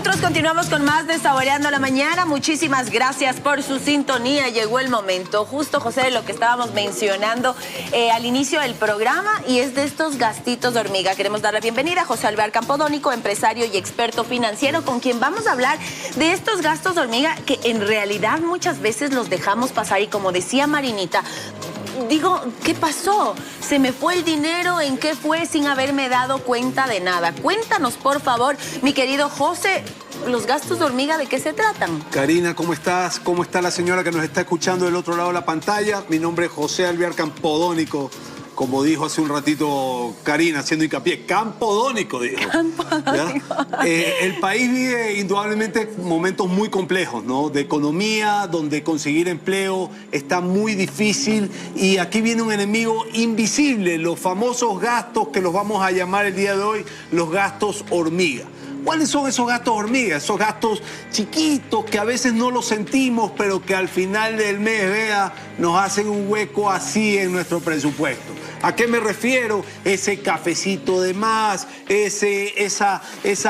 nosotros continuamos con más de Saboreando la Mañana. Muchísimas gracias por su sintonía. Llegó el momento, justo, José, de lo que estábamos mencionando al inicio del programa, y es de estos gastitos de hormiga. Queremos dar la bienvenida a José Alvear Campodónico, empresario y experto financiero, con quien vamos a hablar de estos gastos de hormiga que en realidad muchas veces los dejamos pasar. Y como decía Marinita, digo, ¿qué pasó? ¿Se me fue el dinero? ¿En qué fue? Sin haberme dado cuenta de nada. Cuéntanos, por favor, mi querido José, los gastos de hormiga, ¿de qué se tratan? Karina, ¿cómo estás? ¿Cómo está la señora que nos está escuchando del otro lado de la pantalla? Mi nombre es José Alvear Campodónico. Como dijo hace un ratito Karina, haciendo hincapié, campodónico, dijo. Campodónico. El país vive indudablemente momentos muy complejos, ¿no? De economía, donde conseguir empleo está muy difícil, y aquí viene un enemigo invisible, los famosos gastos que los vamos a llamar el día de hoy los gastos hormiga. ¿Cuáles son esos gastos hormiga? Esos gastos chiquitos que a veces no los sentimos, pero que al final del mes, vea, nos hacen un hueco así en nuestro presupuesto. ¿A qué me refiero? Ese cafecito de más, esa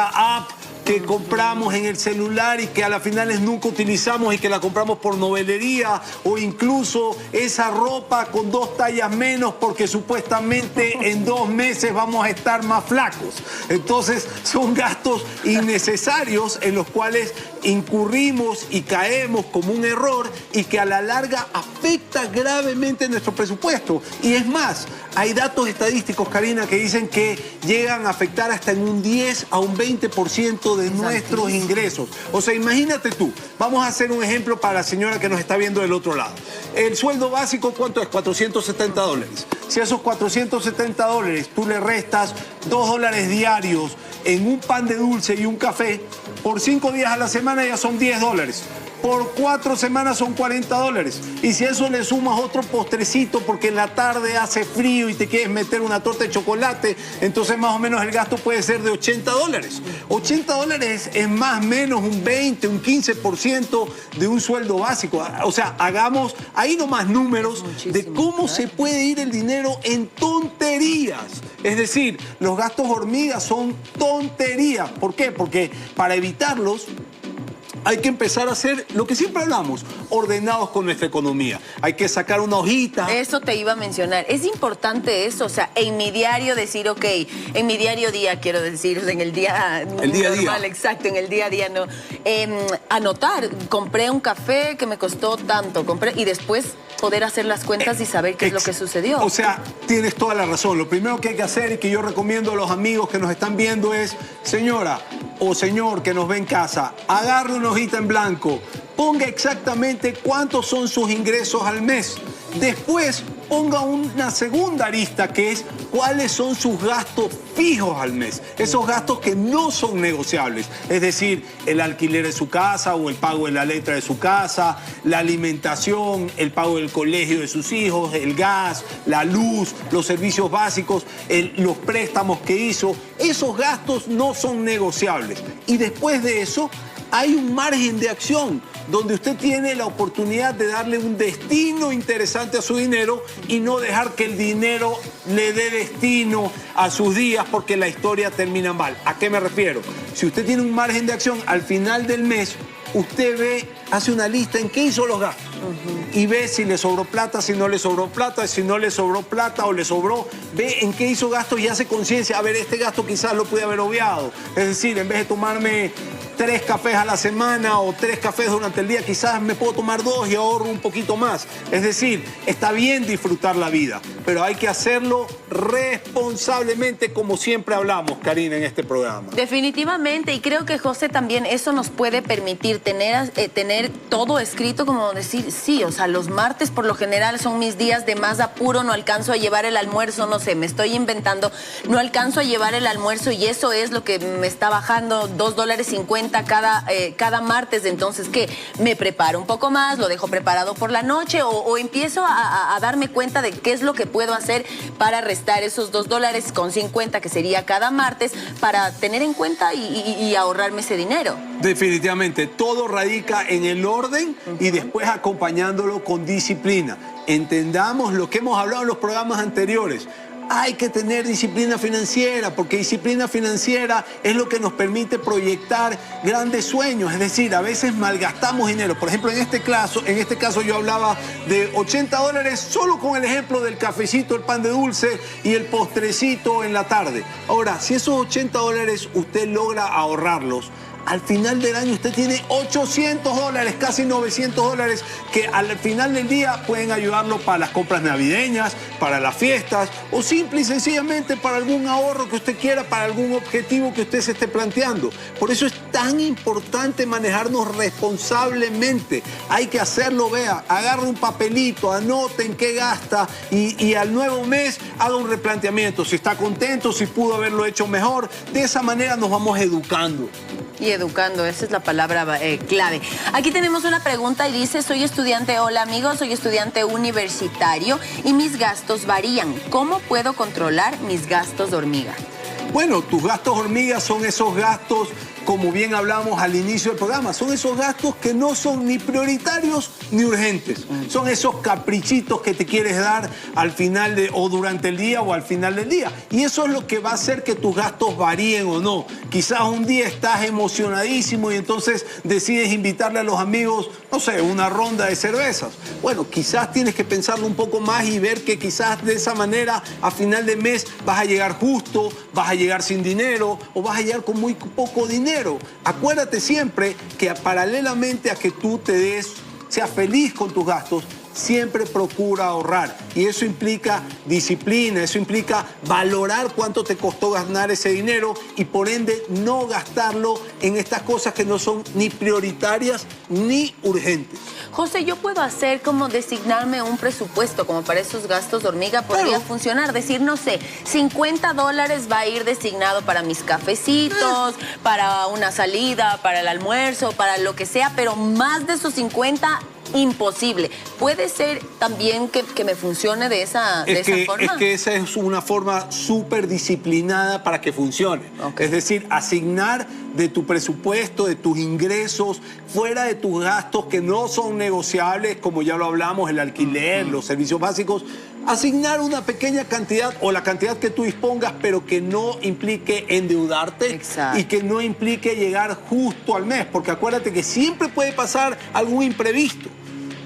app que compramos en el celular y que a las finales nunca utilizamos y que la compramos por novelería, o incluso esa ropa con 2 tallas menos porque supuestamente en 2 meses vamos a estar más flacos. Entonces son gastos innecesarios en los cuales incurrimos y caemos como un error, y que a la larga afecta gravemente nuestro presupuesto. Y es más, hay datos estadísticos, Karina, que dicen que llegan a afectar hasta en un 10 a un 20% de nuestros ingresos. O sea, imagínate tú, vamos a hacer un ejemplo para la señora que nos está viendo del otro lado. El sueldo básico, ¿cuánto es? $470. Si a esos $470 tú le restas $2 diarios en un pan de dulce y un café, por 5 días a la semana ya son $10. Por 4 semanas son $40. Y si a eso le sumas otro postrecito porque en la tarde hace frío y te quieres meter una torta de chocolate, entonces más o menos el gasto puede ser de $80. $80 es más o menos un 20, un 15% de un sueldo básico. O sea, hagamos ahí nomás números de cómo se puede ir el dinero en tonterías. Es decir, los gastos hormigas son tonterías. ¿Por qué? Porque para evitarlos hay que empezar a hacer lo que siempre hablamos, ordenados con nuestra economía. Hay que sacar una hojita. Eso te iba a mencionar. Es importante eso, o sea, en mi diario decir, ok, en mi diario día, quiero decir, en el día normal, exacto, en el día a día, no. Anotar, compré un café que me costó tanto, y después poder hacer las cuentas y saber qué es lo que sucedió. O sea, tienes toda la razón. Lo primero que hay que hacer y que yo recomiendo a los amigos que nos están viendo es, señora o señor que nos ve en casa, agarre una hojita en blanco, ponga exactamente cuántos son sus ingresos al mes. Después ponga una segunda arista, que es cuáles son sus gastos fijos al mes. Esos gastos que no son negociables. Es decir, el alquiler de su casa o el pago de la letra de su casa, la alimentación, el pago del colegio de sus hijos, el gas, la luz, los servicios básicos, los préstamos que hizo. Esos gastos no son negociables. Y después de eso hay un margen de acción donde usted tiene la oportunidad de darle un destino interesante a su dinero y no dejar que el dinero le dé destino a sus días porque la historia termina mal. ¿A qué me refiero? Si usted tiene un margen de acción al final del mes, usted ve, hace una lista en qué hizo los gastos y ve si le sobró plata, si no le sobró plata, si no le sobró plata o le sobró, ve en qué hizo gastos y hace conciencia. A ver, este gasto quizás lo pude haber obviado. Es decir, en vez de tomarme 3 cafés a la semana o 3 cafés durante el día, quizás me puedo tomar 2 y ahorro un poquito más. Es decir, está bien disfrutar la vida, pero hay que hacerlo responsablemente, como siempre hablamos, Karina, en este programa. Definitivamente, y creo que, José, también eso nos puede permitir tener todo escrito, como decir, sí, o sea, los martes por lo general son mis días de más apuro, no alcanzo a llevar el almuerzo, no sé, me estoy inventando, no alcanzo a llevar el almuerzo y eso es lo que me está bajando $2.50 cada martes. Entonces, ¿qué? Me preparo un poco más, lo dejo preparado por la noche o empiezo a darme cuenta de qué es lo que puedo hacer para restar esos $2.50 que sería cada martes, para tener en cuenta y ahorrarme ese dinero. Definitivamente, todo radica en el orden y después acompañándolo con disciplina. Entendamos lo que hemos hablado en los programas anteriores. hay que tener disciplina financiera, porque disciplina financiera es lo que nos permite proyectar grandes sueños. Es decir, a veces malgastamos dinero. Por ejemplo, en este caso yo hablaba de $80 solo con el ejemplo del cafecito, el pan de dulce y el postrecito en la tarde. Ahora, si esos $80 usted logra ahorrarlos, al final del año usted tiene $800, casi $900, que al final del día pueden ayudarlo para las compras navideñas, para las fiestas, o simple y sencillamente para algún ahorro que usted quiera, para algún objetivo que usted se esté planteando. Por eso es tan importante manejarnos responsablemente. Hay que hacerlo, vea, agarre un papelito, anote en qué gasta y al nuevo mes haga un replanteamiento. Si está contento, si pudo haberlo hecho mejor. De esa manera nos vamos educando. Y educando, esa es la palabra clave. Aquí tenemos una pregunta y dice, soy estudiante, hola amigos, soy estudiante universitario y mis gastos varían. ¿Cómo puedo controlar mis gastos de hormiga? Bueno, tus gastos hormiga son esos gastos, como bien hablamos al inicio del programa, son esos gastos que no son ni prioritarios ni urgentes. Son esos caprichitos que te quieres dar al final o durante el día o al final del día. Y eso es lo que va a hacer que tus gastos varíen o no. Quizás un día estás emocionadísimo y entonces decides invitarle a los amigos, no sé, una ronda de cervezas. Bueno, quizás tienes que pensarlo un poco más y ver que quizás de esa manera a final de mes vas a llegar justo, vas a llegar sin dinero o vas a llegar con muy poco dinero. Acuérdate siempre que paralelamente a que tú seas feliz con tus gastos, siempre procura ahorrar. Y eso implica disciplina, eso implica valorar cuánto te costó ganar ese dinero y por ende no gastarlo en estas cosas que no son ni prioritarias ni urgentes. José, yo puedo hacer como designarme un presupuesto como para esos gastos de hormiga, podría funcionar, decir, no sé, $50 va a ir designado para mis cafecitos, para una salida, para el almuerzo, para lo que sea, pero más de esos 50 imposible. ¿Puede ser también que me funcione de esa forma? Es que esa es una forma súper disciplinada para que funcione. Okay. Es decir, asignar de tu presupuesto, de tus ingresos, fuera de tus gastos que no son negociables, como ya lo hablamos, el alquiler, los servicios básicos, asignar una pequeña cantidad o la cantidad que tú dispongas, pero que no implique endeudarte. Exacto. Y que no implique llegar justo al mes, porque acuérdate que siempre puede pasar algún imprevisto.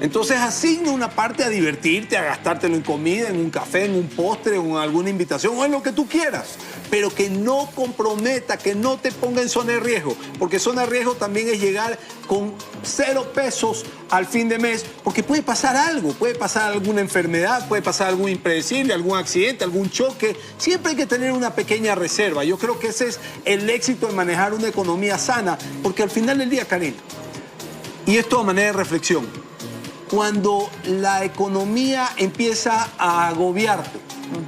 Entonces asigna una parte a divertirte, a gastártelo en comida, en un café, en un postre, en alguna invitación o en lo que tú quieras, pero que no comprometa, que no te ponga en zona de riesgo, porque zona de riesgo también es llegar con 0 pesos al fin de mes, porque puede pasar algo, puede pasar alguna enfermedad, puede pasar algún impredecible, algún accidente, algún choque. Siempre hay que tener una pequeña reserva. Yo creo que ese es el éxito de manejar una economía sana, porque al final del día, Karina, y esto a manera de reflexión, cuando la economía empieza a agobiarte,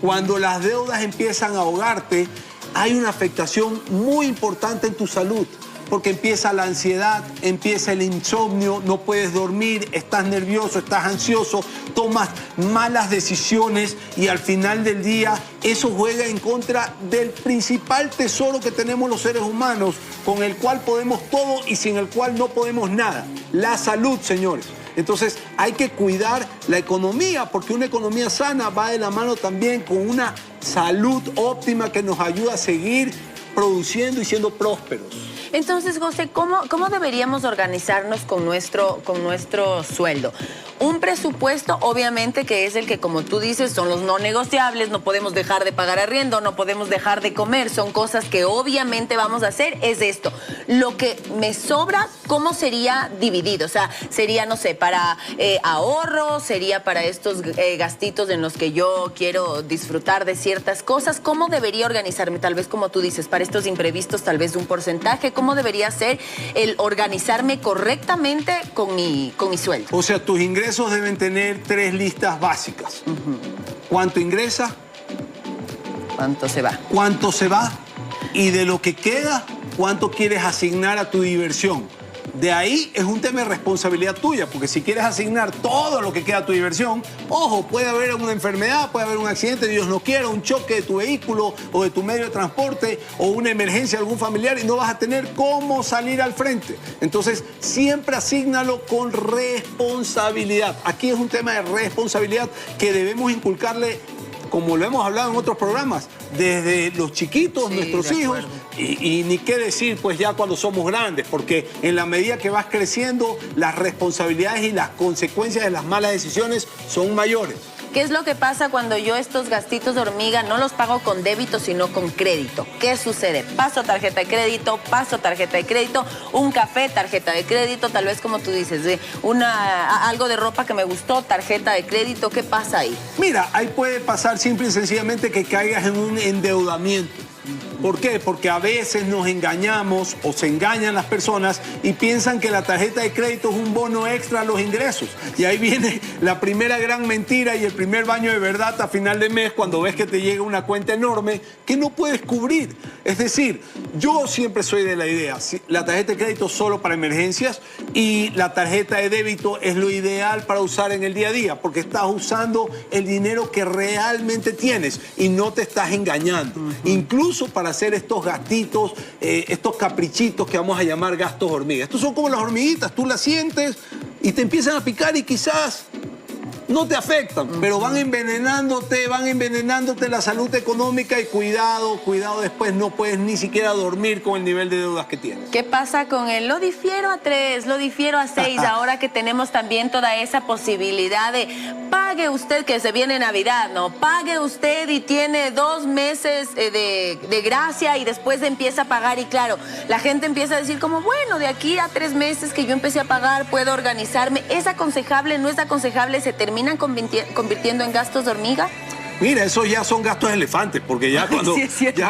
cuando las deudas empiezan a ahogarte, hay una afectación muy importante en tu salud, porque empieza la ansiedad, empieza el insomnio, no puedes dormir, estás nervioso, estás ansioso, tomas malas decisiones y al final del día eso juega en contra del principal tesoro que tenemos los seres humanos, con el cual podemos todo y sin el cual no podemos nada, la salud, señores. Entonces hay que cuidar la economía, porque una economía sana va de la mano también con una salud óptima que nos ayuda a seguir produciendo y siendo prósperos. Entonces, José, ¿cómo deberíamos organizarnos con nuestro sueldo? Un presupuesto, obviamente, que es el que, como tú dices, son los no negociables, no podemos dejar de pagar arriendo, no podemos dejar de comer, son cosas que obviamente vamos a hacer, es esto. Lo que me sobra, ¿cómo sería dividido? O sea, sería, no sé, para ahorro, sería para estos gastitos en los que yo quiero disfrutar de ciertas cosas. ¿Cómo debería organizarme? Tal vez, como tú dices, para estos imprevistos, tal vez un porcentaje. ¿Cómo debería ser el organizarme correctamente con mi sueldo? O sea, tus ingresos deben tener 3 listas básicas. ¿Cuánto ingresa? ¿Cuánto se va? ¿Cuánto se va? Y de lo que queda, ¿cuánto quieres asignar a tu diversión? De ahí es un tema de responsabilidad tuya, porque si quieres asignar todo lo que queda a tu diversión, ojo, puede haber una enfermedad, puede haber un accidente, Dios no quiera, un choque de tu vehículo o de tu medio de transporte o una emergencia de algún familiar y no vas a tener cómo salir al frente. Entonces, siempre asígnalo con responsabilidad. Aquí es un tema de responsabilidad que debemos inculcarle como lo hemos hablado en otros programas, desde los chiquitos, nuestros hijos, y ni qué decir pues ya cuando somos grandes, porque en la medida que vas creciendo, las responsabilidades y las consecuencias de las malas decisiones son mayores. ¿Qué es lo que pasa cuando yo estos gastitos de hormiga no los pago con débito, sino con crédito? ¿Qué sucede? Paso tarjeta de crédito, un café, tarjeta de crédito, tal vez como tú dices, algo de ropa que me gustó, tarjeta de crédito, ¿qué pasa ahí? Mira, ahí puede pasar simple y sencillamente que caigas en un endeudamiento. ¿Por qué? Porque a veces nos engañamos o se engañan las personas y piensan que la tarjeta de crédito es un bono extra a los ingresos. Y ahí viene la primera gran mentira y el primer baño de verdad a final de mes cuando ves que te llega una cuenta enorme que no puedes cubrir. Es decir, yo siempre soy de la idea, la tarjeta de crédito solo para emergencias y la tarjeta de débito es lo ideal para usar en el día a día porque estás usando el dinero que realmente tienes y no te estás engañando. Incluso para hacer estos gastitos, estos caprichitos que vamos a llamar gastos hormiga. Estos son como las hormiguitas, tú las sientes y te empiezan a picar y quizás no te afectan, pero van envenenándote la salud económica y cuidado, después no puedes ni siquiera dormir con el nivel de deudas que tienes. ¿Qué pasa con el lo difiero a 3, lo difiero a 6, ahora que tenemos también toda esa posibilidad de pague usted que se viene Navidad, ¿no? Pague usted y tiene 2 meses de gracia y después empieza a pagar y claro, la gente empieza a decir como, bueno, de aquí a 3 meses que yo empecé a pagar, puedo organizarme. ¿Es aconsejable, no es aconsejable, se terminan convirtiendo en gastos de hormiga? Mira, esos ya son gastos elefantes, porque ya cuando,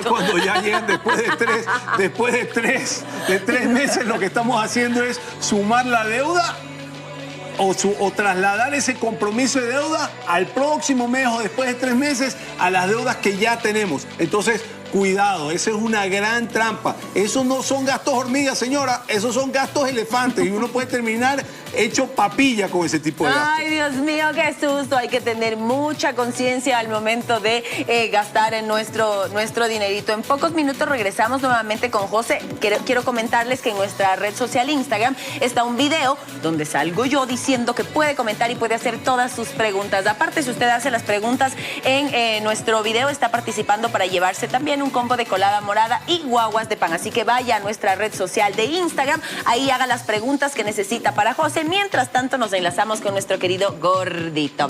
cuando ya llegan después de tres meses, lo que estamos haciendo es sumar la deuda o trasladar ese compromiso de deuda al próximo mes o después de 3 meses a las deudas que ya tenemos. Entonces, cuidado, esa es una gran trampa. Esos no son gastos hormigas, señora, esos son gastos elefantes y uno puede terminar hecho papilla con ese tipo de gastos. Ay, Dios mío, qué susto. Hay que tener mucha conciencia al momento de gastar en nuestro dinerito. En pocos minutos regresamos nuevamente con José. Quiero comentarles que en nuestra red social Instagram está un video donde salgo yo diciendo que puede comentar y puede hacer todas sus preguntas. Aparte, si usted hace las preguntas en nuestro video, está participando para llevarse también un combo de colada morada y guaguas de pan. Así que vaya a nuestra red social de Instagram, ahí haga las preguntas que necesita para José. Mientras tanto, nos enlazamos con nuestro querido Gordito.